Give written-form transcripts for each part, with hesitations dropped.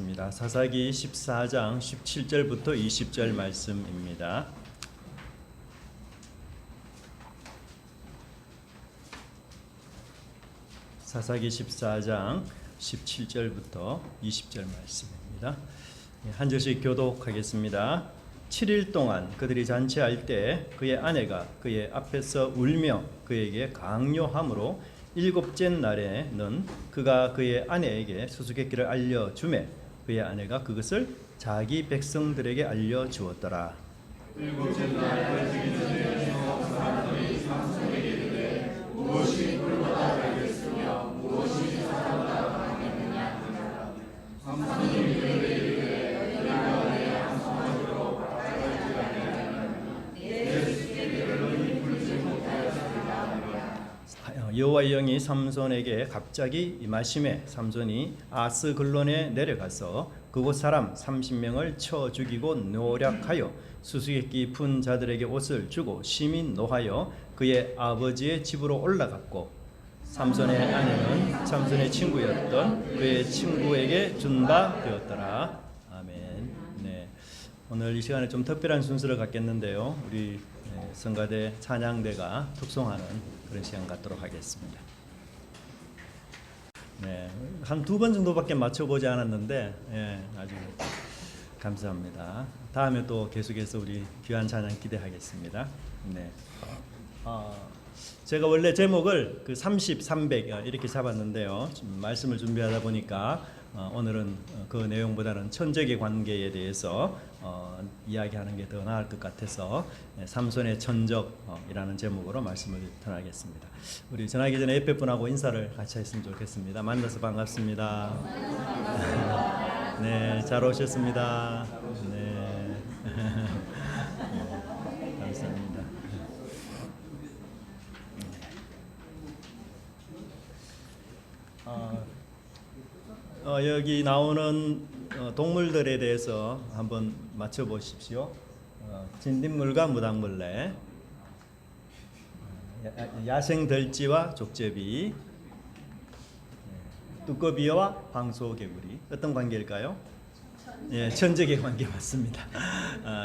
하겠습니다. 사사기 14장 17절부터 20절 말씀입니다. 사사기 14장 17절부터 20절 말씀입니다. 한 절씩 교독하겠습니다. 7일 동안 그들이 잔치할 때 그의 아내가 그의 앞에서 울며 그에게 강요함으로 일곱째 날에는 그가 그의 아내에게 수수께끼를 알려주매 그의 아내가 그것을 자기 백성들에게 알려주었더라. 일곱째 날 증인들의 사람들이 삼손에게 이르되 무엇이 불보다 되겠으며 무엇이 사람보다 강하겠느냐. 삼손이 그들에게 이르되 너희가 내 양손으로 바다를 지나면 내 수수께끼를 풀지 못하였으리라 하니라. 여호와의 영이 삼손에게 갑자기 임하심에 삼손이 아스글론에 내려가서 그곳 사람 30명을 쳐 죽이고 노략하여 수수께끼 푼 자들에게 옷을 주고 심히 노하여 그의 아버지의 집으로 올라갔고 삼손의 아내는 삼손의 친구였던 그의 친구에게 준 바 되었더라. 아멘. 네, 오늘 이 시간에 좀 특별한 순서를 갖겠는데요. 우리 성가대 찬양대가 특송하는 그런 시간 갖도록 하겠습니다. 네, 한 두 번 정도밖에 맞춰보지 않았는데 아주 감사합니다. 다음에 또 계속해서 우리 귀한 찬양 기대하겠습니다. 네, 제가 원래 제목을 그 30, 300 이렇게 잡았는데요. 말씀을 준비하다 보니까 오늘은 그 내용보다는 천적의 관계에 대해서 이야기하는 게 더 나을 것 같아서 삼손의 천적이라는 제목으로 말씀을 전하겠습니다. 우리 전하기 전에 옆에 분하고 인사를 같이 했으면 좋겠습니다. 만나서 반갑습니다. 네, 잘 오셨습니다. 네, 감사합니다. 여기 나오는 동물들에 대해서 한번 맞춰보십시오. 진딧물과 무당벌레, 야생들쥐와 족제비, 두꺼비와 황소개구리. 어떤 관계일까요? 예, 천적의 관계 맞습니다.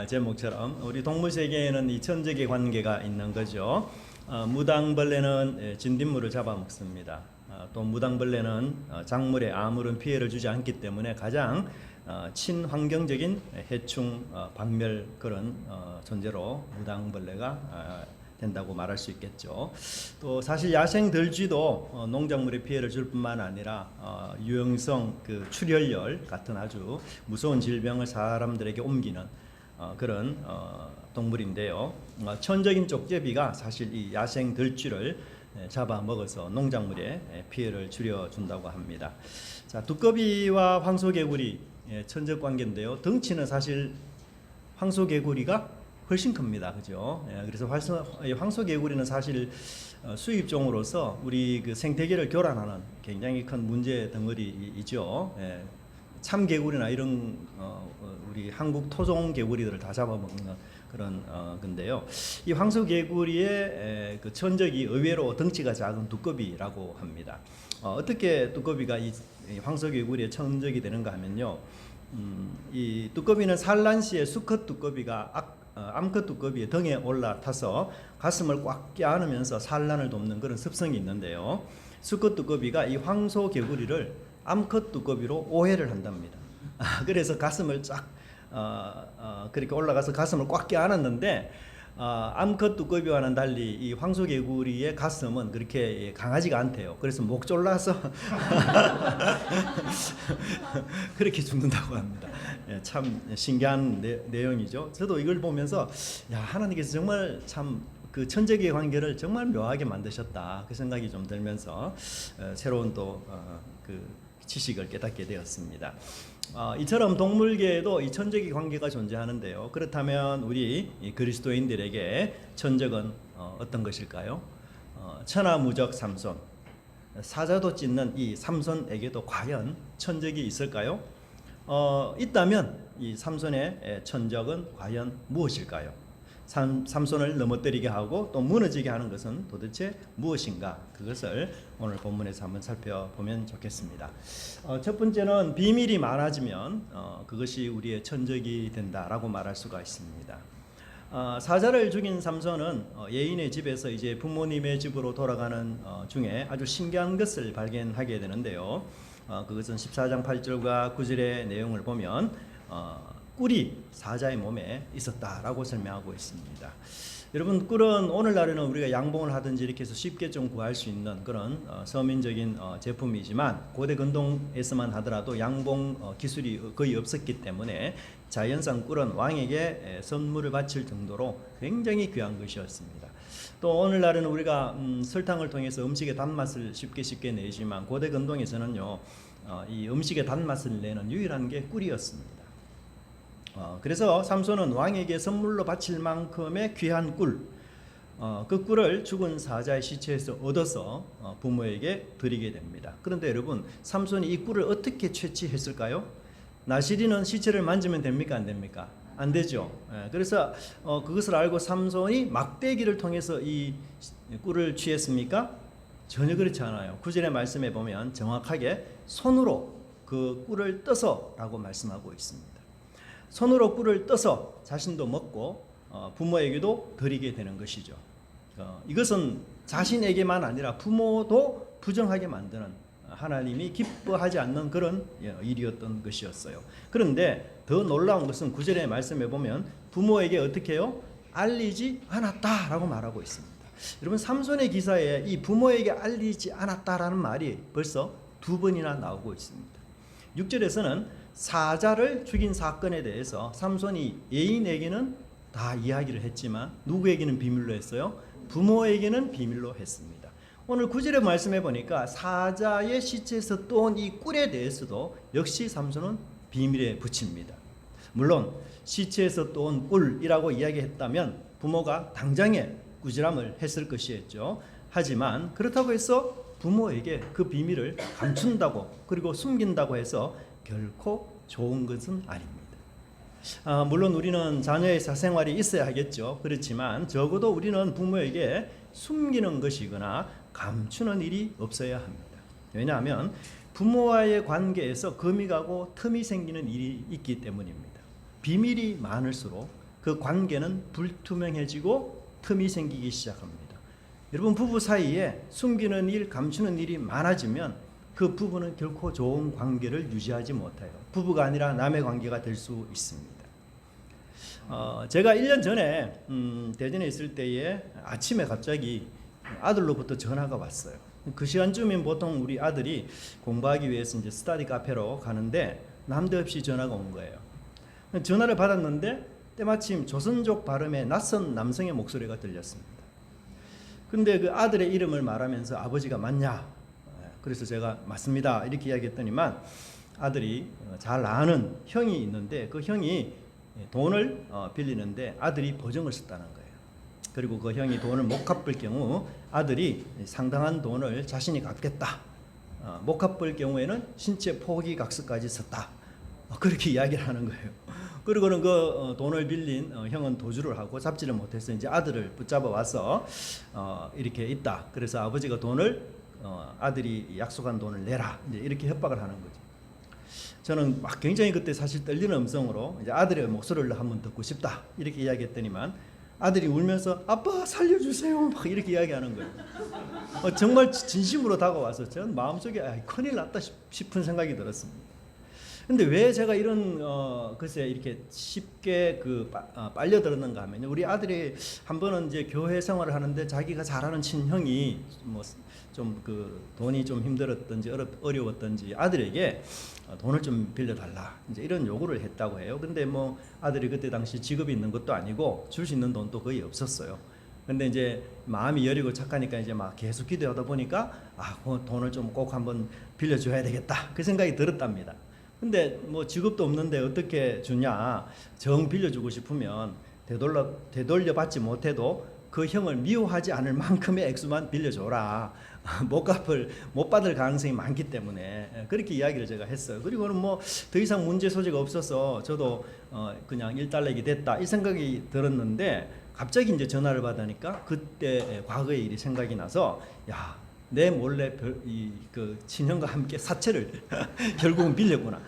제목처럼 우리 동물 세계에는 이 천적의 관계가 있는 거죠. 무당벌레는 진딧물을 잡아먹습니다. 또 무당벌레는 작물에 아무런 피해를 주지 않기 때문에 가장 친환경적인 해충 박멸 그런 존재로 무당벌레가 된다고 말할 수 있겠죠. 또 사실 야생들쥐도 농작물에 피해를 줄 뿐만 아니라 유형성 그 출혈열 같은 아주 무서운 질병을 사람들에게 옮기는 그런 동물인데요. 천적인 족제비가 사실 이 야생들쥐를 잡아먹어서 농작물에 피해를 줄여준다고 합니다. 자, 두꺼비와 황소개구리 천적 관계인데요. 덩치는 사실 황소개구리가 훨씬 큽니다. 그죠? 그래서 황소개구리는 사실 수입종으로서 우리 그 생태계를 교란하는 굉장히 큰 문제 덩어리이죠. 참개구리나 이런 우리 한국 토종 개구리들을 다 잡아먹는 그런 건데요. 이 황소개구리의 그 천적이 의외로 덩치가 작은 두꺼비라고 합니다. 어떻게 두꺼비가 이 황소개구리의 천적이 되는가 하면요. 이 두꺼비는 산란시에 수컷 두꺼비가 암컷 두꺼비의 등에 올라타서 가슴을 꽉 껴안으면서 산란을 돕는 그런 습성이 있는데요. 수컷 두꺼비가 이 황소개구리를 암컷 두꺼비로 오해를 한답니다. 그래서 가슴을 쫙 그렇게 올라가서 가슴을 꽉 껴안았는데 암컷 두꺼비와는 달리 이 황소개구리의 가슴은 그렇게 강하지가 않대요. 그래서 목 졸라서 그렇게 죽는다고 합니다. 참 신기한 내용이죠. 저도 이걸 보면서 야, 하나님께서 정말 참 그 천적의 관계를 정말 묘하게 만드셨다 그 생각이 좀 들면서 새로운 또 그 지식을 깨닫게 되었습니다. 이처럼 동물계에도 이 천적의 관계가 존재하는데요. 그렇다면 우리 그리스도인들에게 천적은 어떤 것일까요? 천하무적 삼손, 사자도 찢는 이 삼손에게도 과연 천적이 있을까요? 있다면 이 삼손의 천적은 과연 무엇일까요? 삼손을 넘어뜨리게 하고 또 무너지게 하는 것은 도대체 무엇인가? 그것을 오늘 본문에서 한번 살펴보면 좋겠습니다. 첫 번째는 비밀이 많아지면 그것이 우리의 천적이 된다라고 말할 수가 있습니다. 사자를 죽인 삼손은 예인의 집에서 이제 부모님의 집으로 돌아가는 중에 아주 신기한 것을 발견하게 되는데요. 그것은 14장 8절과 9절의 내용을 보면 꿀이 사자의 몸에 있었다라고 설명하고 있습니다. 여러분, 꿀은 오늘날에는 우리가 양봉을 하든지 이렇게 해서 쉽게 좀 구할 수 있는 그런 서민적인 제품이지만 고대 근동에서만 하더라도 양봉 기술이 거의 없었기 때문에 자연산 꿀은 왕에게 선물을 바칠 정도로 굉장히 귀한 것이었습니다. 또 오늘날에는 우리가 설탕을 통해서 음식의 단맛을 쉽게 내지만 고대 근동에서는요, 이 음식의 단맛을 내는 유일한 게 꿀이었습니다. 그래서 삼손은 왕에게 선물로 바칠 만큼의 귀한 꿀, 그 꿀을 죽은 사자의 시체에서 얻어서 부모에게 드리게 됩니다. 그런데 여러분, 삼손이 이 꿀을 어떻게 채취했을까요? 나시리는 시체를 만지면 됩니까? 안 됩니까? 안 되죠. 그래서 그것을 알고 삼손이 막대기를 통해서 이 꿀을 취했습니까? 전혀 그렇지 않아요. 9절의 말씀에 보면 정확하게 손으로 그 꿀을 떠서 라고 말씀하고 있습니다. 손으로 꿀을 떠서 자신도 먹고 부모에게도 드리게 되는 것이죠. 이것은 자신에게만 아니라 부모도 부정하게 만드는, 하나님이 기뻐하지 않는 그런 일이었던 것이었어요. 그런데 더 놀라운 것은 9절의 말씀에 보면 부모에게 어떻게 해요? 알리지 않았다라고 말하고 있습니다. 여러분, 삼손의 기사에 이 부모에게 알리지 않았다라는 말이 벌써 2번이나 나오고 있습니다. 6절에서는 사자를 죽인 사건에 대해서 삼손이 예인에게는 다 이야기를 했지만 누구에게는 비밀로 했어요? 부모에게는 비밀로 했습니다. 오늘 9절의 말씀해 보니까 사자의 시체에서 떠온 이 꿀에 대해서도 역시 삼손은 비밀에 붙입니다. 물론 시체에서 떠온 꿀이라고 이야기했다면 부모가 당장에 꾸지람을 했을 것이었죠. 하지만 그렇다고 해서 부모에게 그 비밀을 감춘다고 그리고 숨긴다고 해서 결코 좋은 것은 아닙니다. 물론 우리는 자녀의 사생활이 있어야 하겠죠. 그렇지만 적어도 우리는 부모에게 숨기는 것이거나 감추는 일이 없어야 합니다. 왜냐하면 부모와의 관계에서 금이 가고 틈이 생기는 일이 있기 때문입니다. 비밀이 많을수록 그 관계는 불투명해지고 틈이 생기기 시작합니다. 여러분, 부부 사이에 숨기는 일, 감추는 일이 많아지면 그 부부는 결코 좋은 관계를 유지하지 못해요. 부부가 아니라 남의 관계가 될 수 있습니다. 제가 1년 전에 대전에 있을 때에 아침에 갑자기 아들로부터 전화가 왔어요. 그 시간쯤이면 보통 우리 아들이 공부하기 위해서 이제 스터디 카페로 가는데 남대없이 전화가 온 거예요. 전화를 받았는데 때마침 조선족 발음의 낯선 남성의 목소리가 들렸습니다. 근데 그 아들의 이름을 말하면서 아버지가 맞냐? 그래서 제가 맞습니다 이렇게 이야기했더니만 아들이 잘 아는 형이 있는데 그 형이 돈을 빌리는데 아들이 보증을 썼다는 거예요. 그리고 그 형이 돈을 못 갚을 경우 아들이 상당한 돈을 자신이 갚겠다. 못 갚을 경우에는 신체 포기각서까지 썼다. 그렇게 이야기를 하는 거예요. 그리고는 그 돈을 빌린 형은 도주를 하고 잡지를 못해서 이제 아들을 붙잡아 와서 이렇게 있다. 그래서 아버지가 돈을 아들이 약속한 돈을 내라. 이제 이렇게 협박을 하는 거죠. 저는 막 굉장히 그때 사실 떨리는 음성으로 이제 아들의 목소리를 한번 듣고 싶다. 이렇게 이야기했더니만 아들이 울면서 아빠 살려주세요. 막 이렇게 이야기하는 거예요. 정말 진심으로 다가와서 저는 마음속에 큰일 났다 싶은 생각이 들었습니다. 근데 왜 제가 이런 글쎄 이렇게 쉽게 빨려들었는가 하면 우리 아들이 한 번은 이제 교회 생활을 하는데 자기가 잘 아는 친형이 뭐 좀 돈이 좀 힘들었던지 어려웠던지 아들에게 돈을 좀 빌려달라 이제 이런 요구를 했다고 해요. 근데 뭐 아들이 그때 당시 직업이 있는 것도 아니고 줄 수 있는 돈도 거의 없었어요. 근데 이제 마음이 여리고 착하니까 이제 막 계속 기도하다 보니까 그 돈을 좀 꼭 한번 빌려줘야 되겠다 그 생각이 들었답니다. 근데 뭐 직업도 없는데 어떻게 주냐? 정 빌려주고 싶으면 되돌려 받지 못해도 그 형을 미워하지 않을 만큼의 액수만 빌려줘라. 못 받을 가능성이 많기 때문에 그렇게 이야기를 제가 했어요. 그리고는 뭐 더 이상 문제 소지가 없어서 저도 그냥 일단락이 됐다 이 생각이 들었는데 갑자기 이제 전화를 받으니까 그때 과거의 일이 생각이 나서 야, 내 몰래 그 친형과 함께 사채를 결국은 빌렸구나.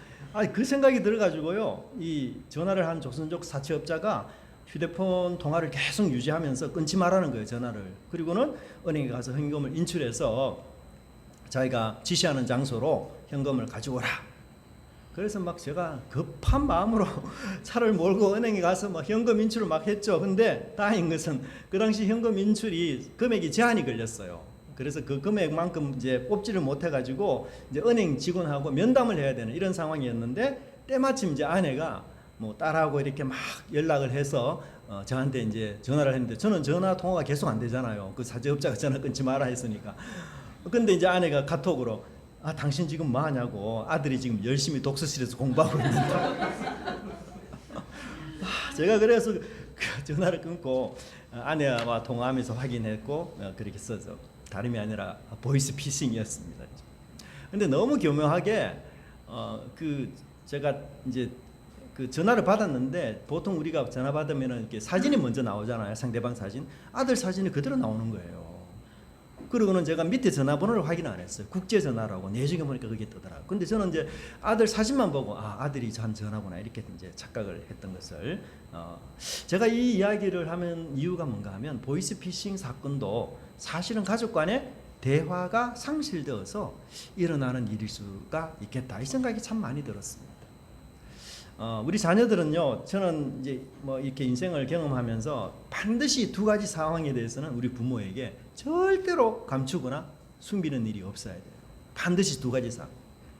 그 생각이 들어가지고요. 이 전화를 한 조선족 사채업자가 휴대폰 통화를 계속 유지하면서 끊지 말라는 거예요, 전화를. 그리고는 은행에 가서 현금을 인출해서 자기가 지시하는 장소로 현금을 가지고 오라. 그래서 막 제가 급한 마음으로 차를 몰고 은행에 가서 막 현금 인출을 막 했죠. 근데 다행인 것은 그 당시 현금 인출이 금액이 제한이 걸렸어요. 그래서 그 금액만큼 이제 뽑지를 못해가지고 이제 은행 직원하고 면담을 해야 되는 이런 상황이었는데 때마침 이제 아내가 뭐 딸하고 이렇게 막 연락을 해서 저한테 이제 전화를 했는데 저는 전화 통화가 계속 안 되잖아요. 그 사채업자가 전화 끊지 마라 했으니까. 근데 이제 아내가 카톡으로 당신 지금 뭐 하냐고 아들이 지금 열심히 독서실에서 공부하고 있는데 제가 그래서 그 전화를 끊고 아내와 통화하면서 확인했고 그렇게 써서 다름이 아니라 보이스 피싱이었습니다. 근데 너무 교묘하게 그 제가 이제 그 전화를 받았는데 보통 우리가 전화 받으면은 이렇게 사진이 먼저 나오잖아요. 상대방 사진. 아들 사진이 그대로 나오는 거예요. 그리고는 제가 밑에 전화번호를 확인 안 했어요. 국제 전화라고 내중에 보니까 그게 뜨더라고요. 근데 저는 이제 아들 사진만 보고 아들이 한 전화구나 이렇게 이제 착각을 했던 것을 제가 이 이야기를 하면 이유가 뭔가 하면 보이스피싱 사건도 사실은 가족 간에 대화가 상실되어서 일어나는 일일 수가 있겠다 이 생각이 참 많이 들었습니다. 우리 자녀들은요, 저는 이제 뭐 이렇게 인생을 경험하면서 반드시 두 가지 상황에 대해서는 우리 부모에게 절대로 감추거나 숨기는 일이 없어야 돼요. 반드시 두 가지 상황.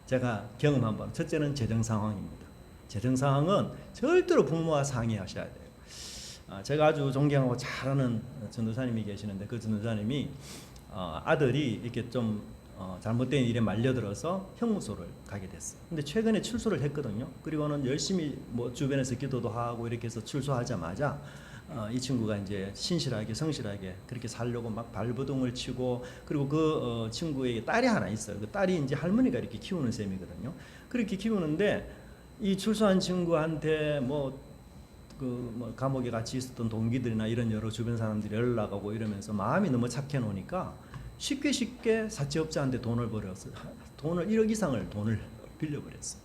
제가 경험한 바로 첫째는 재정 상황입니다. 재정 상황은 절대로 부모와 상의하셔야 돼요. 제가 아주 존경하고 잘하는 전도사님이 계시는데 그 전도사님이 아들이 이렇게 좀 잘못된 일에 말려들어서 형무소를 가게 됐어요. 근데 최근에 출소를 했거든요. 그리고는 열심히 뭐 주변에서 기도도 하고 이렇게 해서 출소하자마자 이 친구가 이제 신실하게 성실하게 그렇게 살려고 막 발버둥을 치고 그리고 그 친구에게 딸이 하나 있어요. 그 딸이 이제 할머니가 이렇게 키우는 셈이거든요. 그렇게 키우는데 이 출소한 친구한테 뭐 감옥에 같이 있었던 동기들이나 이런 여러 주변 사람들이 연락하고 이러면서 마음이 너무 착해 놓으니까 쉽게 사채업자한테 돈을 벌였어요. 1억 이상을 돈을 빌려버렸어요.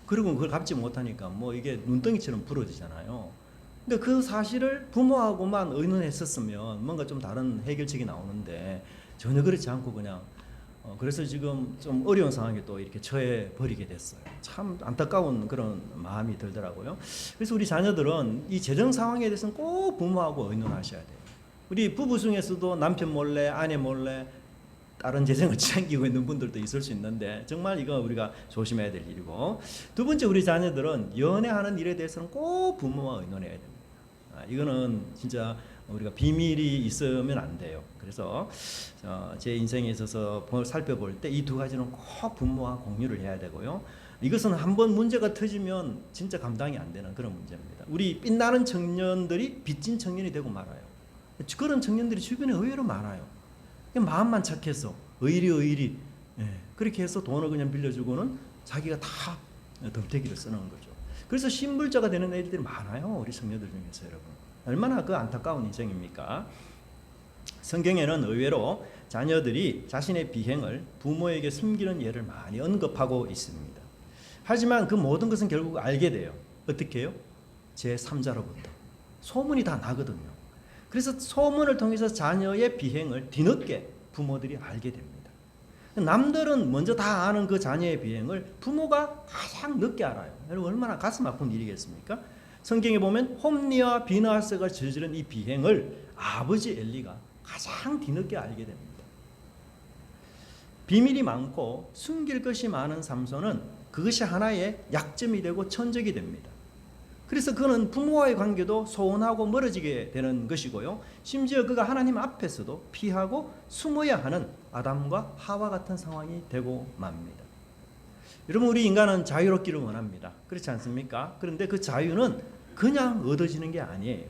그리고 그걸 갚지 못하니까 뭐 이게 눈덩이처럼 부러지잖아요. 근데 그 사실을 부모하고만 의논했었으면 뭔가 좀 다른 해결책이 나오는데 전혀 그렇지 않고 그냥 그래서 지금 좀 어려운 상황에 또 이렇게 처해 버리게 됐어요. 참 안타까운 그런 마음이 들더라고요. 그래서 우리 자녀들은 이 재정 상황에 대해서는 꼭 부모하고 의논하셔야 돼요. 우리 부부 중에서도 남편 몰래 아내 몰래 다른 재정을 챙기고 있는 분들도 있을 수 있는데 정말 이거 우리가 조심해야 될 일이고 두 번째 우리 자녀들은 연애하는 일에 대해서는 꼭 부모와 의논해야 됩니다. 이거는 진짜 우리가 비밀이 있으면 안 돼요. 그래서 제 인생에 있어서 살펴볼 때 이 두 가지는 꼭 부모와 공유를 해야 되고요. 이것은 한번 문제가 터지면 진짜 감당이 안 되는 그런 문제입니다. 우리 빛나는 청년들이 빚진 청년이 되고 말아요. 그런 청년들이 주변에 의외로 많아요. 마음만 착해서 의리 그렇게 해서 돈을 그냥 빌려주고는 자기가 다 덤태기를 쓰는 거죠. 그래서 신불자가 되는 애들이 많아요. 우리 청년들 중에서 여러분. 얼마나 그 안타까운 인생입니까? 성경에는 의외로 자녀들이 자신의 비행을 부모에게 숨기는 예를 많이 언급하고 있습니다. 하지만 그 모든 것은 결국 알게 돼요. 어떻게 해요? 제3자로부터. 소문이 다 나거든요. 그래서 소문을 통해서 자녀의 비행을 뒤늦게 부모들이 알게 됩니다. 남들은 먼저 다 아는 그 자녀의 비행을 부모가 가장 늦게 알아요. 여러분 얼마나 가슴 아픈 일이겠습니까? 성경에 보면 홈리와 비나하스가 저지른 이 비행을 아버지 엘리가 가장 뒤늦게 알게 됩니다. 비밀이 많고 숨길 것이 많은 삼손은 그것이 하나의 약점이 되고 천적이 됩니다. 그래서 그는 부모와의 관계도 소원하고 멀어지게 되는 것이고요. 심지어 그가 하나님 앞에서도 피하고 숨어야 하는 아담과 하와 같은 상황이 되고 맙니다. 여러분 우리 인간은 자유롭기를 원합니다. 그렇지 않습니까? 그런데 그 자유는 그냥 얻어지는 게 아니에요.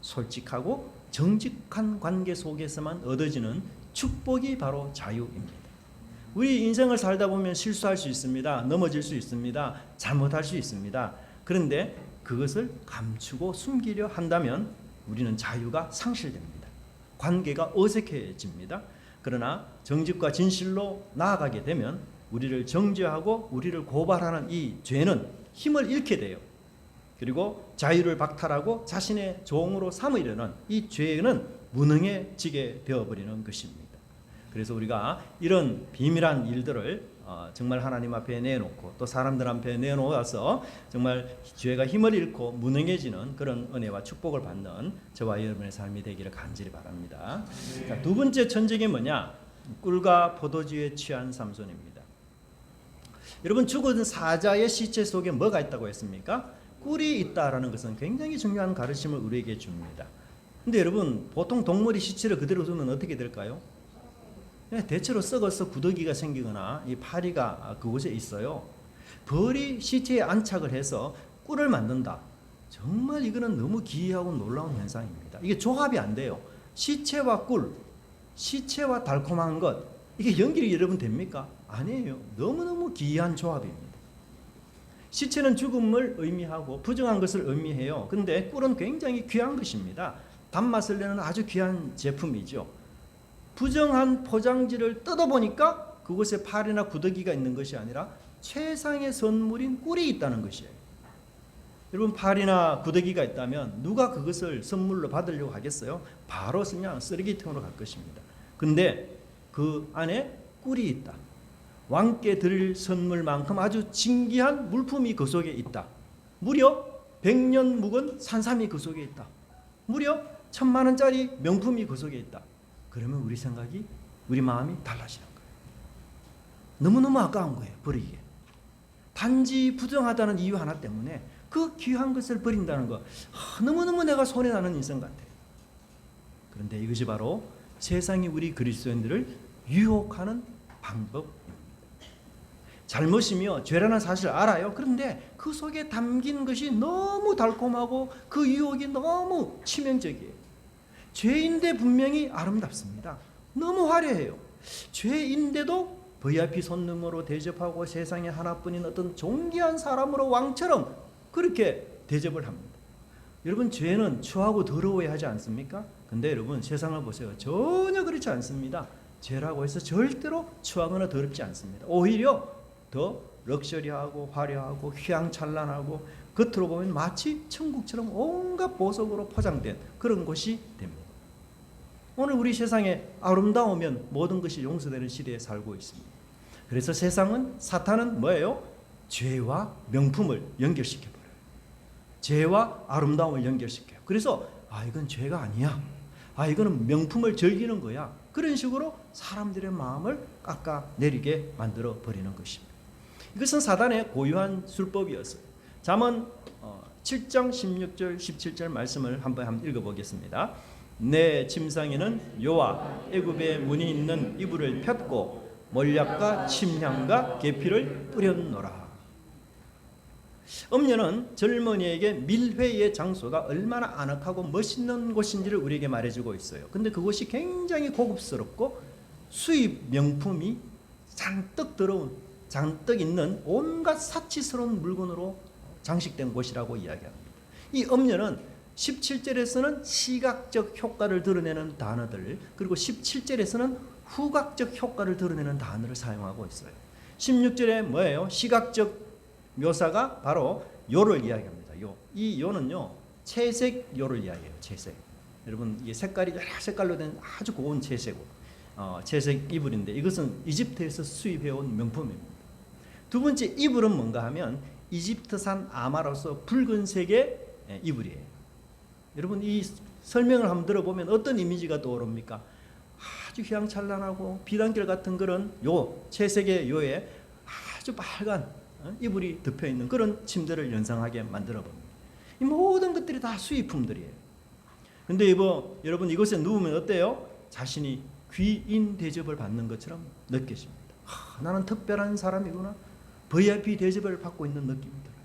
솔직하고 정직한 관계 속에서만 얻어지는 축복이 바로 자유입니다. 우리 인생을 살다 보면 실수할 수 있습니다. 넘어질 수 있습니다. 잘못할 수 있습니다. 그런데 그것을 감추고 숨기려 한다면 우리는 자유가 상실됩니다. 관계가 어색해집니다. 그러나 정직과 진실로 나아가게 되면 우리를 정죄하고 우리를 고발하는 이 죄는 힘을 잃게 돼요. 그리고 자유를 박탈하고 자신의 종으로 삼으려는 이 죄는 무능해지게 되어버리는 것입니다. 그래서 우리가 이런 비밀한 일들을 정말 하나님 앞에 내놓고 또 사람들 앞에 내놓아서 정말 죄가 힘을 잃고 무능해지는 그런 은혜와 축복을 받는 저와 여러분의 삶이 되기를 간절히 바랍니다. 자, 두 번째 천적이 뭐냐? 꿀과 포도주에 취한 삼손입니다. 여러분, 죽은 사자의 시체 속에 뭐가 있다고 했습니까? 꿀이 있다라는 것은 굉장히 중요한 가르침을 우리에게 줍니다. 근데 여러분, 보통 동물이 시체를 그대로 두면 어떻게 될까요? 대체로 썩어서 구더기가 생기거나 이 파리가 그곳에 있어요. 벌이 시체에 안착을 해서 꿀을 만든다. 정말 이거는 너무 기이하고 놀라운 현상입니다. 이게 조합이 안 돼요. 시체와 꿀, 시체와 달콤한 것, 이게 연결이 여러분 됩니까? 아니에요. 너무너무 기이한 조합입니다. 시체는 죽음을 의미하고 부정한 것을 의미해요. 근데 꿀은 굉장히 귀한 것입니다. 단맛을 내는 아주 귀한 제품이죠. 부정한 포장지를 뜯어보니까 그곳에 파리나 구더기가 있는 것이 아니라 최상의 선물인 꿀이 있다는 것이에요. 여러분, 파리나 구더기가 있다면 누가 그것을 선물로 받으려고 하겠어요? 바로 그냥 쓰레기통으로 갈 것입니다. 근데 그 안에 꿀이 있다. 왕께 드릴 선물만큼 아주 진귀한 물품이 그 속에 있다. 무려 100년 묵은 산삼이 그 속에 있다. 무려 1000만 원짜리 명품이 그 속에 있다. 그러면 우리 생각이, 우리 마음이 달라지는 거예요. 너무너무 아까운 거예요, 버리기에. 단지 부정하다는 이유 하나 때문에 그 귀한 것을 버린다는 거, 너무너무 내가 손해나는 인생 같아요. 그런데 이것이 바로 세상이 우리 그리스도인들을 유혹하는 방법입니다. 잘못이며 죄라는 사실을 알아요. 그런데 그 속에 담긴 것이 너무 달콤하고 그 유혹이 너무 치명적이에요. 죄인데 분명히 아름답습니다. 너무 화려해요. 죄인데도 VIP 손님으로 대접하고 세상에 하나뿐인 어떤 존귀한 사람으로 왕처럼 그렇게 대접을 합니다. 여러분, 죄는 추하고 더러워야 하지 않습니까? 근데 여러분, 세상을 보세요. 전혀 그렇지 않습니다. 죄라고 해서 절대로 추하거나 더럽지 않습니다. 오히려 더 럭셔리하고 화려하고 휘황찬란하고 겉으로 보면 마치 천국처럼 온갖 보석으로 포장된 그런 곳이 됩니다. 오늘 우리 세상에 아름다우면 모든 것이 용서되는 시대에 살고 있습니다. 그래서 사탄은 뭐예요? 죄와 명품을 연결시켜버려요. 죄와 아름다움을 연결시켜요. 그래서 이건 죄가 아니야. 이거는 명품을 즐기는 거야. 그런 식으로 사람들의 마음을 깎아내리게 만들어 버리는 것입니다. 이것은 사단의 고유한 술법이었어요. 잠언 7장 16절 17절 말씀을 한번 읽어보겠습니다. 내 침상에는 여호와 애굽의 문이 있는 이불을 폈고 몰약과 침향과 계피를 뿌렸노라. 음녀는 젊은이에게 밀회의 장소가 얼마나 아늑하고 멋있는 곳인지를 우리에게 말해주고 있어요. 근데 그곳이 굉장히 고급스럽고 수입 명품이 잔뜩 있는 온갖 사치스러운 물건으로 장식된 곳이라고 이야기합니다. 이 음녀는 17절에서는 시각적 효과를 드러내는 단어들, 그리고 17절에서는 후각적 효과를 드러내는 단어를 사용하고 있어요. 16절에 뭐예요? 시각적 묘사가 바로 요를 이야기합니다. 요. 이 요는요, 채색 요를 이야기해요. 채색. 여러분, 이게 색깔이 여러 색깔로 된 아주 고운 채색 이불인데 이것은 이집트에서 수입해온 명품입니다. 두 번째 이불은 뭔가 하면 이집트산 아마로서 붉은색의 이불이에요. 여러분, 이 설명을 한번 들어보면 어떤 이미지가 떠오릅니까? 아주 휘황찬란하고 비단결 같은 그런 요 채색의 요에 아주 빨간 이불이 덮여 있는 그런 침대를 연상하게 만들어 봅니다. 이 모든 것들이 다 수입품들이에요. 근데 여러분, 이곳에 누우면 어때요? 자신이 귀인 대접을 받는 것처럼 느껴집니다. 나는 특별한 사람이구나. VIP 대접을 받고 있는 느낌이 들어요.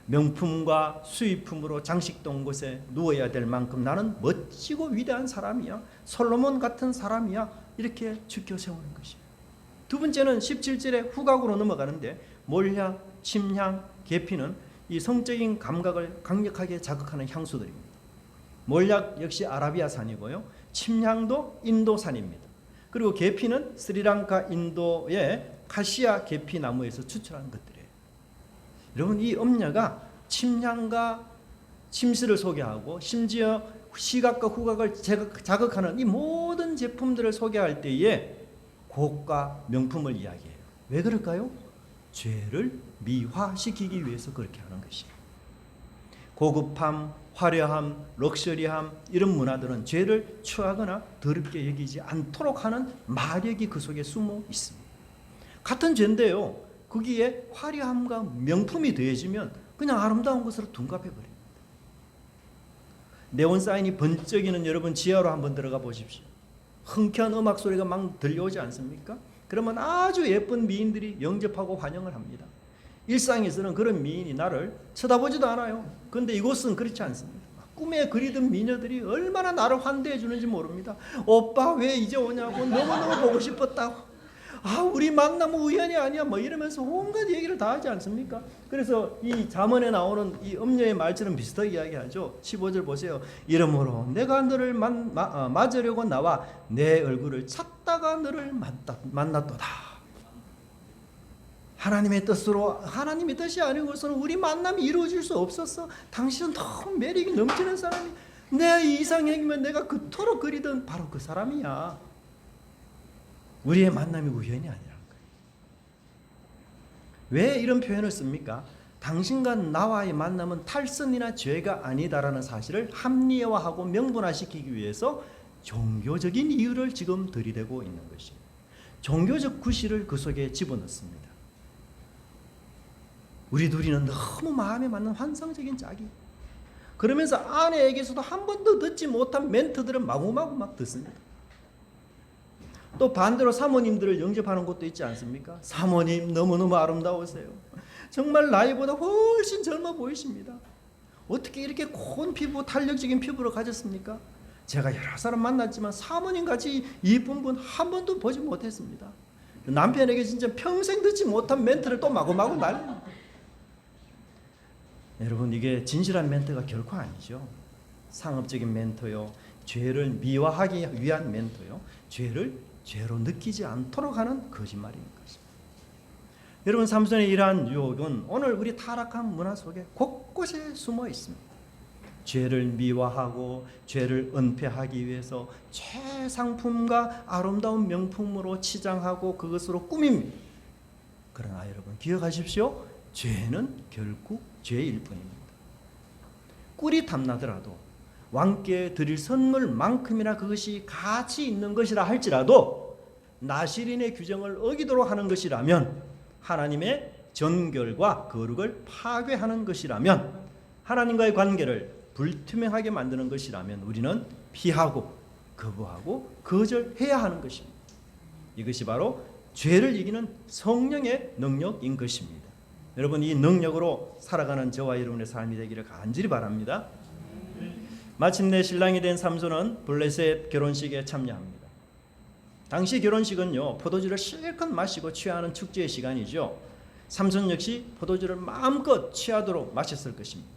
명품과 수입품으로 장식된 곳에 누워야 될 만큼 나는 멋지고 위대한 사람이야. 솔로몬 같은 사람이야. 이렇게 주켜 세우는 것이에요. 두 번째는 17절에 후각으로 넘어가는데 몰향, 침향, 계피는 이 성적인 감각을 강력하게 자극하는 향수들입니다. 몰약 역시 아라비아산이고요. 침향도 인도산입니다. 그리고 계피는 스리랑카 인도의 카시아 계피 나무에서 추출하는 것들이에요. 여러분 이 음녀가 침향과 침실을 소개하고 심지어 시각과 후각을 자극하는 이 모든 제품들을 소개할 때에 고가 명품을 이야기해요. 왜 그럴까요? 죄를 미화시키기 위해서 그렇게 하는 것이에요. 고급함, 화려함, 럭셔리함 이런 문화들은 죄를 취하거나 더럽게 여기지 않도록 하는 마력이 그 속에 숨어 있습니다. 같은 죄인데요. 거기에 화려함과 명품이 더해지면 그냥 아름다운 것으로 둔갑해 버립니다. 네온 사인이 번쩍이는 여러분 지하로 한번 들어가 보십시오. 흥쾌한 음악 소리가 막 들려오지 않습니까? 그러면 아주 예쁜 미인들이 영접하고 환영을 합니다. 일상에서는 그런 미인이 나를 쳐다보지도 않아요. 그런데 이곳은 그렇지 않습니다. 꿈에 그리던 미녀들이 얼마나 나를 환대해 주는지 모릅니다. 오빠 왜 이제 오냐고, 너무너무 보고 싶었다고. 아 우리 만나면 우연이 아니야 뭐 이러면서 온갖 얘기를 다 하지 않습니까? 그래서 이 잠언에 나오는 이 음녀의 말처럼 비슷하게 이야기하죠. 15절 보세요. 이러므로 내가 너를 맞으려고 나와 내 얼굴을 찾다가 너를 만났도다. 하나님의 뜻으로, 하나님의 뜻이 아닌 것은 우리 만남이 이루어질 수 없었어. 당신은 너무 매력이 넘치는 사람이, 내 이상형이면 내가 그토록 그리던 바로 그 사람이야. 우리의 만남이 우연이 아니라는 거예요. 왜 이런 표현을 씁니까? 당신과 나와의 만남은 탈선이나 죄가 아니다라는 사실을 합리화하고 명분화시키기 위해서 종교적인 이유를 지금 들이대고 있는 것이에요. 종교적 구실을 그 속에 집어넣습니다. 우리 둘이는 너무 마음에 맞는 환상적인 짝이. 그러면서 아내에게서도 한 번도 듣지 못한 멘트들을 마구마구 막 듣습니다. 또 반대로 사모님들을 영접하는 곳도 있지 않습니까? 사모님 너무너무 아름다우세요. 정말 나이보다 훨씬 젊어 보이십니다. 어떻게 이렇게 고운 피부, 탄력적인 피부를 가졌습니까? 제가 여러 사람 만났지만 사모님같이 이쁜 분 한 번도 보지 못했습니다. 남편에게 진짜 평생 듣지 못한 멘트를 또 마구마구 날립니다. 여러분 이게 진실한 멘트가 결코 아니죠. 상업적인 멘트요. 죄를 미화하기 위한 멘트요. 죄를 죄로 느끼지 않도록 하는 거짓말인 것입니다. 여러분 삼손의 이러한 유혹은 오늘 우리 타락한 문화 속에 곳곳에 숨어 있습니다. 죄를 미화하고 죄를 은폐하기 위해서 최상품과 아름다운 명품으로 치장하고 그것으로 꾸밉니다. 그러나 여러분 기억하십시오. 죄는 결국 죄일 뿐입니다. 꿀이 탐나더라도 왕께 드릴 선물만큼이나 그것이 가치 있는 것이라 할지라도 나시린의 규정을 어기도록 하는 것이라면, 하나님의 정결과 거룩을 파괴하는 것이라면, 하나님과의 관계를 불투명하게 만드는 것이라면 우리는 피하고 거부하고 거절해야 하는 것입니다. 이것이 바로 죄를 이기는 성령의 능력인 것입니다. 여러분 이 능력으로 살아가는 저와 여러분의 삶이 되기를 간절히 바랍니다. 마침내 신랑이 된 삼손은 블레셋 결혼식에 참여합니다. 당시 결혼식은요 포도주를 실컷 마시고 취하는 축제의 시간이죠. 삼손 역시 포도주를 마음껏 취하도록 마셨을 것입니다.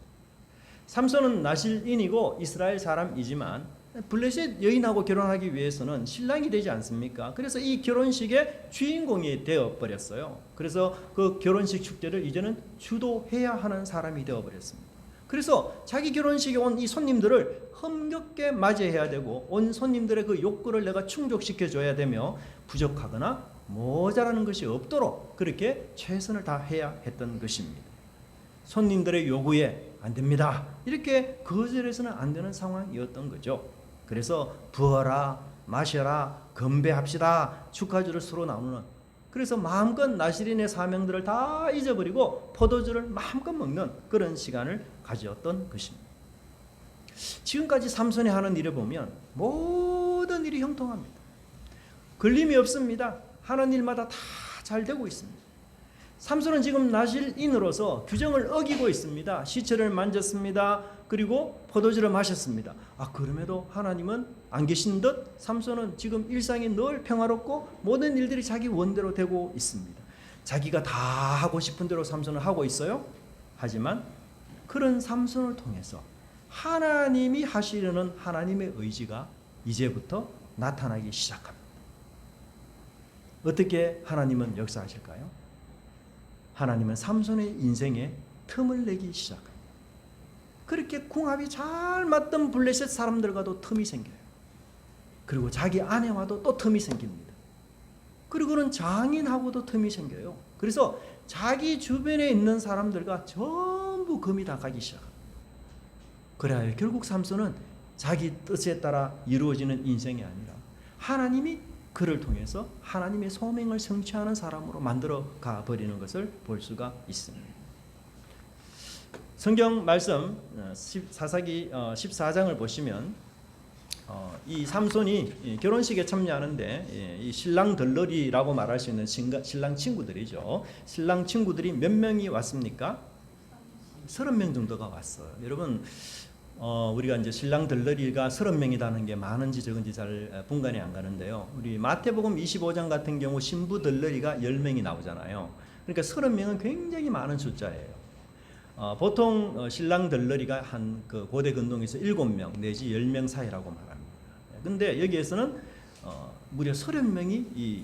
삼손은 나실인이고 이스라엘 사람이지만 블레셋 여인하고 결혼하기 위해서는 신랑이 되지 않습니까? 그래서 이 결혼식의 주인공이 되어버렸어요. 그래서 그 결혼식 축제를 이제는 주도해야 하는 사람이 되어버렸습니다. 그래서 자기 결혼식에 온 이 손님들을 흥겹게 맞이해야 되고 온 손님들의 그 욕구를 내가 충족시켜줘야 되며 부족하거나 모자라는 것이 없도록 그렇게 최선을 다해야 했던 것입니다. 손님들의 요구에 안 됩니다. 이렇게 거절해서는 안 되는 상황이었던 거죠. 그래서 부어라, 마셔라, 건배합시다, 축하주를 서로 나누는, 그래서 마음껏 나시린의 사명들을 다 잊어버리고 포도주를 마음껏 먹는 그런 시간을 가졌던 것입니다. 지금까지 삼손이 하는 일을 보면 모든 일이 형통합니다. 걸림이 없습니다. 하는 일마다 다 잘 되고 있습니다. 삼손은 지금 나실인으로서 규정을 어기고 있습니다. 시체를 만졌습니다. 그리고 포도주를 마셨습니다. 그럼에도 하나님은 안 계신 듯 삼손은 지금 일상이 늘 평화롭고 모든 일들이 자기 원대로 되고 있습니다. 자기가 다 하고 싶은 대로 삼손을 하고 있어요. 하지만 그런 삼손을 통해서 하나님이 하시려는 하나님의 의지가 이제부터 나타나기 시작합니다. 어떻게 하나님은 역사하실까요? 하나님은 삼손의 인생에 틈을 내기 시작합니다. 그렇게 궁합이 잘 맞던 블레셋 사람들과도 틈이 생겨요. 그리고 자기 아내와도 또 틈이 생깁니다. 그리고는 장인하고도 틈이 생겨요. 그래서 자기 주변에 있는 사람들과 전부 금이 다 가기 시작합니다. 그래야 결국 삼손은 자기 뜻에 따라 이루어지는 인생이 아니라 하나님이 그를 통해서 하나님의 소명을 성취하는 사람으로 만들어 가 버리는 것을 볼 수가 있습니다. 성경 말씀 사사기 14장을 보시면 이 삼손이 결혼식에 참여하는데 이 신랑 들러리라고 말할 수 있는 신랑 친구들이죠. 신랑 친구들이 몇 명이 왔습니까? 30명 정도가 왔어요. 여러분 우리가 이제 신랑 들러리가 30명이라는 게 많은지 적은지 잘 분간이 안 가는데요. 우리 마태복음 25장 같은 경우 신부 들러리가 10명이 나오잖아요. 그러니까 30명은 굉장히 많은 숫자예요. 보통 신랑 들러리가 한 그 고대 근동에서 7명 내지 10명 사이라고 말합니다. 근데 여기에서는 무려 30명이 이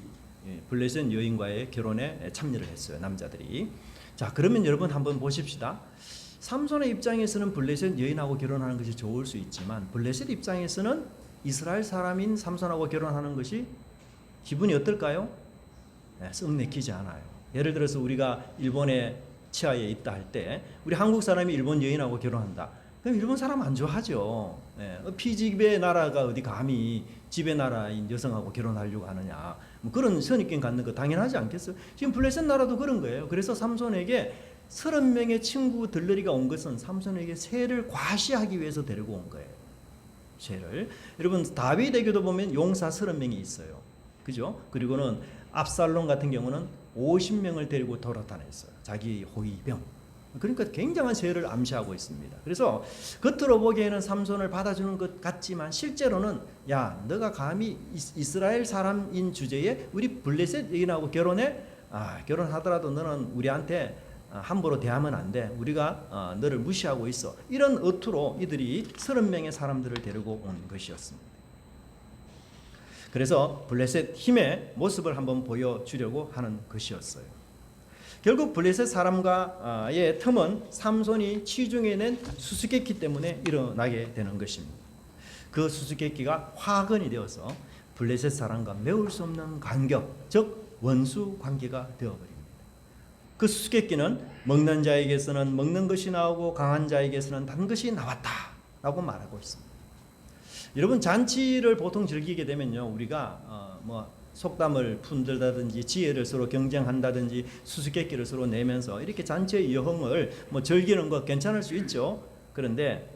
블레셋 여인과의 결혼에 참여를 했어요. 남자들이. 자, 그러면 여러분 한번 보십시다. 삼손의 입장에서는 블레셋 여인하고 결혼하는 것이 좋을 수 있지만 블레셋 입장에서는 이스라엘 사람인 삼손하고 결혼하는 것이 기분이 어떨까요? 썩 내키지 않아요. 예를 들어서 우리가 일본에 치하에 있다 할 때 우리 한국 사람이 일본 여인하고 결혼한다. 그럼 일본 사람 안 좋아하죠. 피지배 나라가 어디 감히 지배 나라인 여성하고 결혼하려고 하느냐. 뭐 그런 선입견 갖는 거 당연하지 않겠어요? 지금 블레셋 나라도 그런 거예요. 그래서 삼손에게 30명의 친구 들러리가 온 것은 삼손에게 세를 과시하기 위해서 데리고 온 거예요. 세를. 여러분 다윗에게도 보면 용사 30명이 있어요. 그죠? 그리고는 압살롬 같은 경우는 50명을 데리고 돌아다녔어요. 자기 호위병. 그러니까 굉장한 세를 암시하고 있습니다. 그래서 겉으로 보기에는 삼손을 받아주는 것 같지만 실제로는 야, 너가 감히 이스라엘 사람인 주제에 우리 블레셋 여인하고 결혼해? 결혼하더라도 너는 우리한테 함부로 대하면 안 돼. 우리가 너를 무시하고 있어. 이런 어투로 이들이 30명의 사람들을 데리고 온 것이었습니다. 그래서 블레셋 힘의 모습을 한번 보여주려고 하는 것이었어요. 결국 블레셋 사람과의 틈은 삼손이 치중해낸 수수께끼 때문에 일어나게 되는 것입니다. 그 수수께끼가 화근이 되어서 블레셋 사람과 메울 수 없는 간격, 즉 원수 관계가 되어버립니다. 그 수수께끼는 먹는 자에게서는 먹는 것이 나오고 강한 자에게서는 단 것이 나왔다라고 말하고 있습니다. 여러분 잔치를 보통 즐기게 되면요, 우리가 속담을 푼들다든지 지혜를 서로 경쟁한다든지 수수께끼를 서로 내면서 이렇게 잔치의 여흥을 즐기는 거 괜찮을 수 있죠. 그런데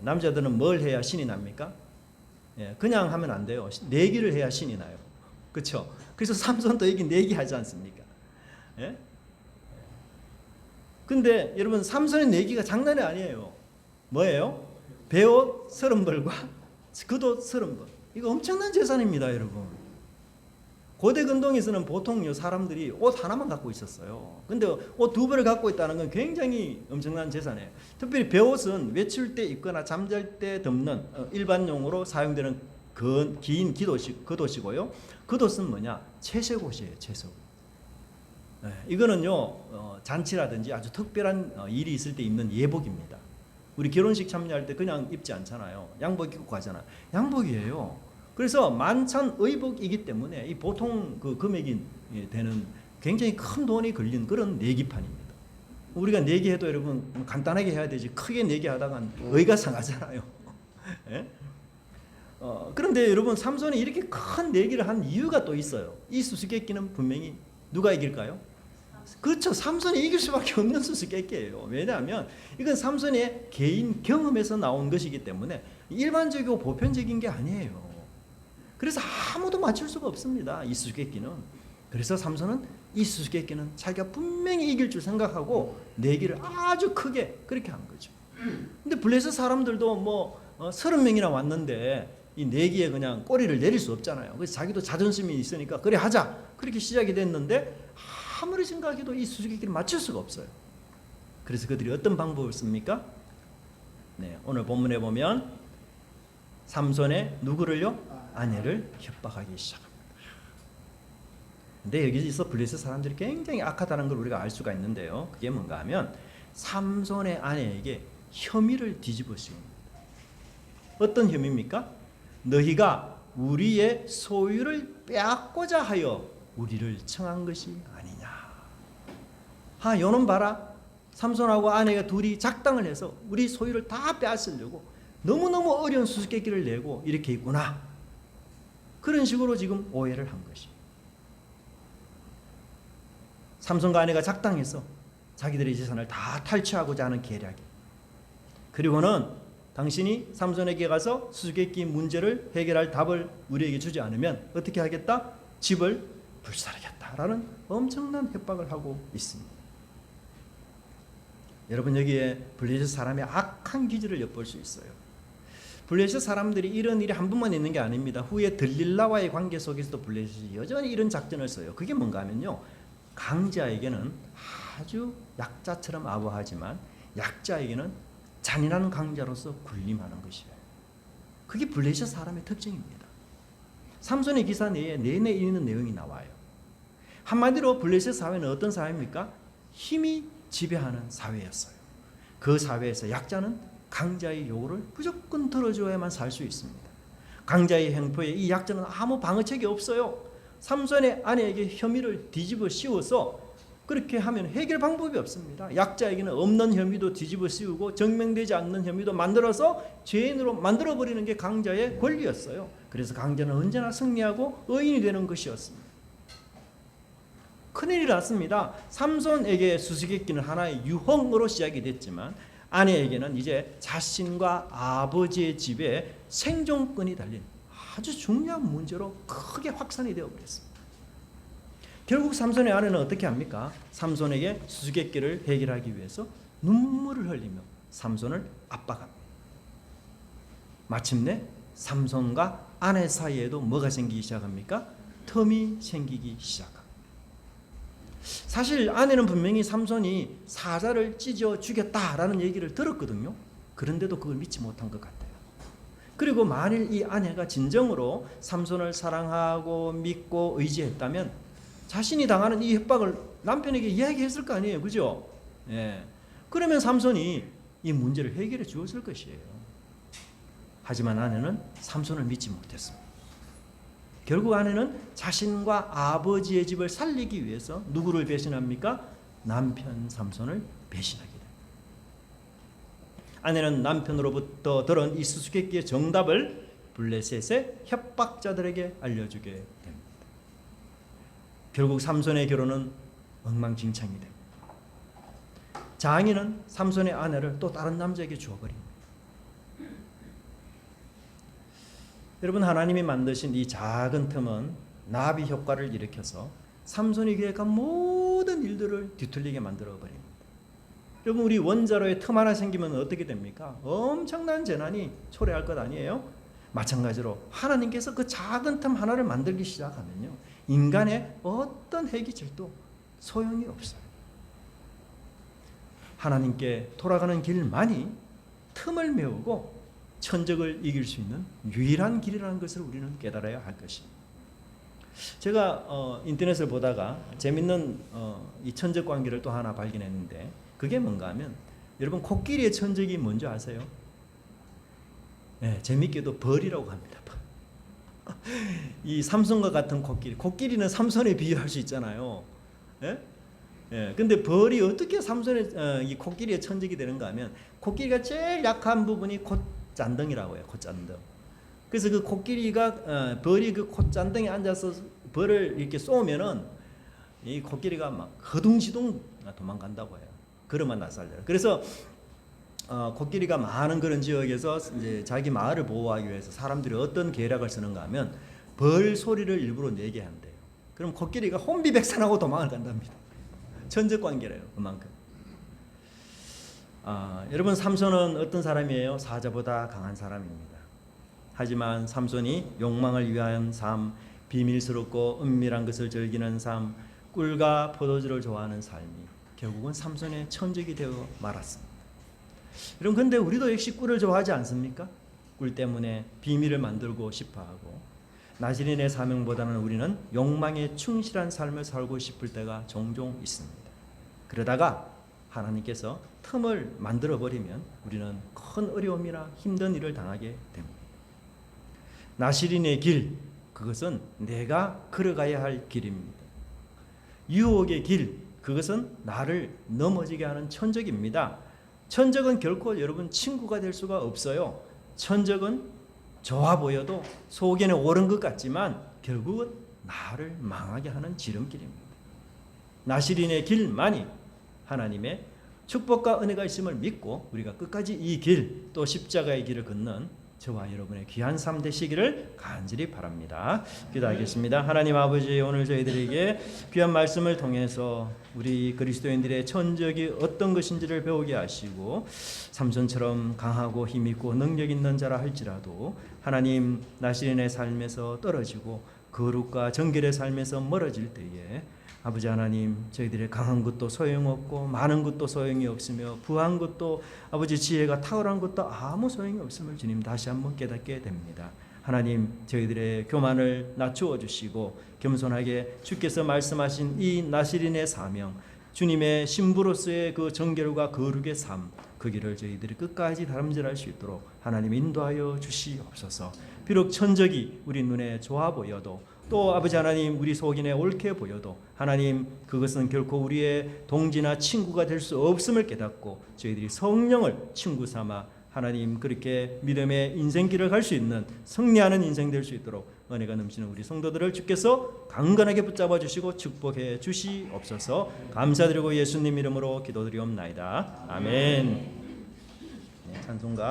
남자들은 뭘 해야 신이 납니까? 그냥 하면 안 돼요. 내기를 해야 신이 나요. 그렇죠? 그래서 삼손도 여기 내기하지 않습니까? 예? 근데 여러분 삼손의 내기가 장난이 아니에요. 뭐예요? 베옷 30벌과 겉옷 30벌. 이거 엄청난 재산입니다, 여러분. 고대 근동에서는 보통 사람들이 옷 하나만 갖고 있었어요. 근데 옷 2벌을 갖고 있다는 건 굉장히 엄청난 재산이에요. 특별히 베옷은 외출 때 입거나 잠잘 때 덮는 일반용으로 사용되는 긴 겉옷이고요. 겉옷은 뭐냐? 채색옷이에요, 채색옷. 이거는요 잔치라든지 아주 특별한 일이 있을 때 입는 예복입니다. 우리 결혼식 참여할 때 그냥 입지 않잖아요. 양복 입고 가잖아요. 양복이에요. 그래서 만찬 의복이기 때문에 이 보통 그 금액이 되는 굉장히 큰 돈이 걸린 그런 내기판입니다. 우리가 내기해도 여러분 간단하게 해야 되지 크게 내기하다간 의가 상하잖아요. 예? 그런데 여러분 삼손이 이렇게 큰 내기를 한 이유가 또 있어요. 이 수수께끼는 분명히 누가 이길까요? 그렇죠. 삼손이 이길 수밖에 없는 수수께끼예요. 왜냐하면 이건 삼손의 개인 경험에서 나온 것이기 때문에 일반적이고 보편적인 게 아니에요. 그래서 아무도 맞출 수가 없습니다. 이 수수께끼는. 그래서 삼손은 이 수수께끼는 자기가 분명히 이길 줄 생각하고 내기를 아주 크게 그렇게 한 거죠. 근데 블레셋 사람들도 뭐 30명이나 왔는데 이 내기에 그냥 꼬리를 내릴 수 없잖아요. 그래서 자기도 자존심이 있으니까 그래 하자 그렇게 시작이 됐는데 아무리 생각해도 이 수수께끼를 맞출 수가 없어요. 그래서 그들이 어떤 방법을 씁니까? 네, 오늘 본문에 보면 삼손의 누구를요? 아내를 협박하기 시작합니다. 근데 여기서 블레셋 사람들이 굉장히 악하다는 걸 우리가 알 수가 있는데요. 그게 뭔가 하면 삼손의 아내에게 혐의를 뒤집어 씌웁니다. 어떤 혐의입니까? 너희가 우리의 소유를 빼앗고자 하여 우리를 청한 것이 아니냐. 요놈 봐라. 삼손하고 아내가 둘이 작당을 해서 우리 소유를 다 빼앗으려고 너무너무 어려운 수수께끼를 내고 이렇게 있구나. 그런 식으로 지금 오해를 한 것입니다. 삼손과 아내가 작당해서 자기들의 재산을 다 탈취하고자 하는 계략이. 그리고는 당신이 삼손에게 가서 수수께끼 문제를 해결할 답을 우리에게 주지 않으면 어떻게 하겠다? 집을 불살하겠다라는 엄청난 협박을 하고 있습니다. 여러분 여기에 블레셋 사람의 악한 기질을 엿볼 수 있어요. 블레셋 사람들이 이런 일이 한 번만 있는 게 아닙니다. 후에 들릴라와의 관계 속에서도 블레셋이 여전히 이런 작전을 써요. 그게 뭔가 하면요. 강자에게는 아주 약자처럼 아부하지만 약자에게는 잔인한 강자로서 군림하는 것이에요. 그게 블레셋 사람의 특징입니다. 삼손의 기사 내에 내내 있는 내용이 나와요. 한마디로 블레셋 사회는 어떤 사회입니까? 힘이 지배하는 사회였어요. 그 사회에서 약자는 강자의 요구를 무조건 들어줘야만 살 수 있습니다. 강자의 행포에 이 약자는 아무 방어책이 없어요. 삼손의 아내에게 혐의를 뒤집어 씌워서 그렇게 하면 해결 방법이 없습니다. 약자에게는 없는 혐의도 뒤집어 씌우고 증명되지 않는 혐의도 만들어서 죄인으로 만들어버리는 게 강자의 권리였어요. 그래서 강자는 언제나 승리하고 의인이 되는 것이었습니다. 큰일이 났습니다. 삼손에게 수수께끼는 하나의 유흥으로 시작이 됐지만 아내에게는 이제 자신과 아버지의 집에 생존권이 달린 아주 중요한 문제로 크게 확산이 되어버렸습니다. 결국 삼손의 아내는 어떻게 합니까? 삼손에게 수수께끼를 해결하기 위해서 눈물을 흘리며 삼손을 압박합니다. 마침내 삼손과 아내 사이에도 뭐가 생기기 시작합니까? 틈이 생기기 시작합니다. 사실 아내는 분명히 삼손이 사자를 찢어 죽였다라는 얘기를 들었거든요. 그런데도 그걸 믿지 못한 것 같아요. 그리고 만일 이 아내가 진정으로 삼손을 사랑하고 믿고 의지했다면 자신이 당하는 이 협박을 남편에게 이야기했을 거 아니에요. 그죠? 예. 그러면 삼손이 이 문제를 해결해 주었을 것이에요. 하지만 아내는 삼손을 믿지 못했습니다. 결국 아내는 자신과 아버지의 집을 살리기 위해서 누구를 배신합니까? 남편 삼손을 배신하게 됩니다. 아내는 남편으로부터 들은 이 수수께끼의 정답을 블레셋의 협박자들에게 알려주게 됩니다. 결국 삼손의 결혼은 엉망진창이 됩니다. 장인은 삼손의 아내를 또 다른 남자에게 주어버립니다. 여러분 하나님이 만드신 이 작은 틈은 나비 효과를 일으켜서 삼손이 계획한 모든 일들을 뒤틀리게 만들어 버립니다. 여러분 우리 원자로에 틈 하나 생기면 어떻게 됩니까? 엄청난 재난이 초래할 것 아니에요? 마찬가지로 하나님께서 그 작은 틈 하나를 만들기 시작하면요 인간의 어떤 해기질도 소용이 없어요. 하나님께 돌아가는 길만이 틈을 메우고 천적을 이길 수 있는 유일한 길이라는 것을 우리는 깨달아야 할 것입니다. 제가 인터넷을 보다가 재밌는 이 천적 관계를 또 하나 발견했는데 그게 뭔가 하면 여러분 코끼리의 천적이 뭔지 아세요? 네, 재밌게도 벌이라고 합니다. 이 삼손과 같은 코끼리는 삼손에 비유할 수 있잖아요. 예? 예, 근데 벌이 어떻게 삼손의 이 코끼리의 천적이 되는가 하면 코끼리가 제일 약한 부분이 콧잔등이라고 해요. 콧잔등. 그래서 그 코끼리가 벌이 그 콧잔등에 앉아서 벌을 이렇게 쏘면은 이 코끼리가 막 허둥지둥 도망간다고 해요. 그러면 낯살려요. 그래서 코끼리가 많은 그런 지역에서 이제 자기 마을을 보호하기 위해서 사람들이 어떤 계략을 쓰는가 하면 벌 소리를 일부러 내게 한대요. 그럼 코끼리가 혼비백산하고 도망을 간답니다. 천적관계래요. 그만큼. 여러분 삼손은 어떤 사람이에요? 사자보다 강한 사람입니다. 하지만 삼손이 욕망을 위한 삶, 비밀스럽고 은밀한 것을 즐기는 삶, 꿀과 포도주를 좋아하는 삶이 결국은 삼손의 천적이 되어 말았습니다. 여러분 근데 우리도 역시 꿀을 좋아하지 않습니까? 꿀 때문에 비밀을 만들고 싶어하고 나시린의 사명보다는 우리는 욕망에 충실한 삶을 살고 싶을 때가 종종 있습니다. 그러다가 하나님께서 틈을 만들어 버리면 우리는 큰 어려움이나 힘든 일을 당하게 됩니다. 나시린의 길, 그것은 내가 걸어가야 할 길입니다. 유혹의 길, 그것은 나를 넘어지게 하는 천적입니다. 천적은 결코 여러분 친구가 될 수가 없어요. 천적은 좋아 보여도 속에는 옳은 것 같지만 결국은 나를 망하게 하는 지름길입니다. 나시린의 길만이 하나님의 축복과 은혜가 있음을 믿고 우리가 끝까지 이 길, 또 십자가의 길을 걷는 저와 여러분의 귀한 삶 되시기를 간절히 바랍니다. 기도하겠습니다. 하나님 아버지, 오늘 저희들에게 귀한 말씀을 통해서 우리 그리스도인들의 천적이 어떤 것인지를 배우게 하시고 삼손처럼 강하고 힘있고 능력 있는 자라 할지라도 하나님 나시린의 삶에서 떨어지고 거룩과 정결의 삶에서 멀어질 때에 아버지 하나님, 저희들의 강한 것도 소용없고 많은 것도 소용이 없으며 부한 것도 아버지 지혜가 탁월한 것도 아무 소용이 없음을 주님 다시 한번 깨닫게 됩니다. 하나님, 저희들의 교만을 낮추어 주시고 겸손하게 주께서 말씀하신 이 나시린의 사명, 주님의 신부로서의 그 정결과 거룩의 삶, 그 길을 저희들이 끝까지 다름질할 수 있도록 하나님 인도하여 주시옵소서. 비록 천적이 우리 눈에 좋아 보여도 또 아버지 하나님 우리 속인에 옳게 보여도 하나님 그것은 결코 우리의 동지나 친구가 될 수 없음을 깨닫고 저희들이 성령을 친구 삼아 하나님 그렇게 믿음의 인생길을 갈 수 있는 승리하는 인생 될 수 있도록 은혜가 넘치는 우리 성도들을 주께서 강건하게 붙잡아 주시고 축복해 주시옵소서. 감사드리고 예수님 이름으로 기도드리옵나이다. 아멘. 찬송가